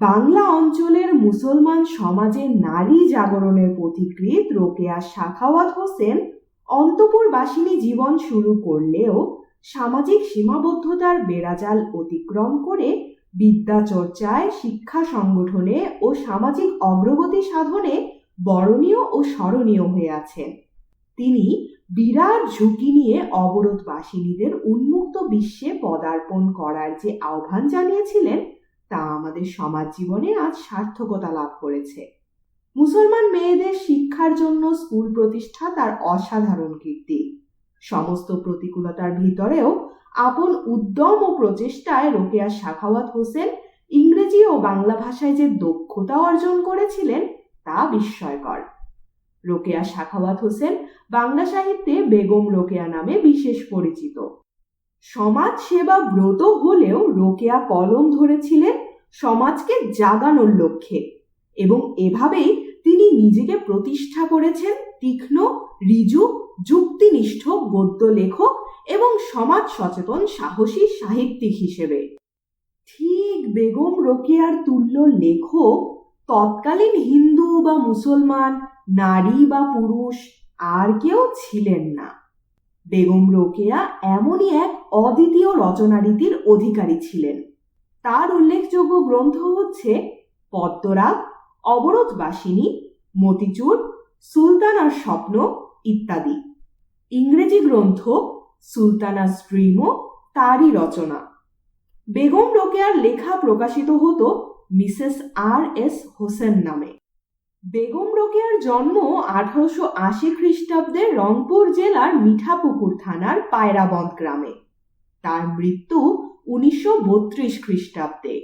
বাংলা অঞ্চলের মুসলমান সমাজে নারী জাগরণের পথিকৃৎ রোকেয়া সাখাওয়াত হোসেন অন্তঃপুরবাসিনী জীবন শুরু করলেও সামাজিক সীমাবদ্ধতার বেড়াজাল অতিক্রম করে বিদ্যা চর্চায়, শিক্ষা সংগঠনে ও সামাজিক অগ্রগতি সাধনে বরণীয় ও স্মরণীয় হয়ে আছেন। তিনি বিরাট ঝুঁকি নিয়ে অবরোধবাসিনীদের উন্মুক্ত বিশ্বে পদার্পণ করার যে আহ্বান জানিয়েছিলেন তা আমাদের সমাজ জীবনে আজ সার্থকতা লাভ করেছে। মুসলমান মেয়েদের শিক্ষার জন্য স্কুল প্রতিষ্ঠা তার অসাধারণ কীর্তি। সমস্ত প্রতিকূলতার ভিতরেও আপন উদ্যম ও প্রচেষ্টায় রোকেয়া সাখাওয়াত হোসেন ইংরেজি ও বাংলা ভাষায় যে দক্ষতা অর্জন করেছিলেন তা বিস্ময়কর। রোকেয়া সাখাওয়াত হোসেন বাংলা সাহিত্যে বেগম রোকেয়া নামে বিশেষ পরিচিত। সমাজ সেবা ব্রত হলেও রোকেয়া কলম ধরেছিলেন সমাজকে জাগানোর লক্ষ্যে, এবং এভাবেই তিনি নিজেকে প্রতিষ্ঠা করেছেন তীক্ষ্ণ, ঋজু, যুক্তিনিষ্ঠ গদ্য লেখক এবং সমাজ সচেতন সাহসী সাহিত্যিক হিসেবে। ঠিক বেগম রোকেয়ার তুল্য লেখক তৎকালীন হিন্দু বা মুসলমান, নারী বা পুরুষ আর কেউ ছিলেন না। বেগম রোকেয়া এমনই এক অদ্বিতীয় রচনারীতির অধিকারী ছিলেন। তার উল্লেখযোগ্য গ্রন্থ হচ্ছে পদ্মরাগ, অবরোধবাসিনী, মতিচুর, সুলতানার স্বপ্ন ইত্যাদি। ইংরেজি গ্রন্থ সুলতানাস ড্রিমও তারই রচনা। বেগম রোকেয়ার লেখা প্রকাশিত হতো মিসেস আর.এস. হোসেন নামে। বেগম রোকেয়ার জন্ম 1880 খ্রিস্টাব্দে রংপুর জেলার মিঠাপুকুর থানার পায়রাবন্দ গ্রামে। তার মৃত্যু 1932 খ্রিস্টাব্দে।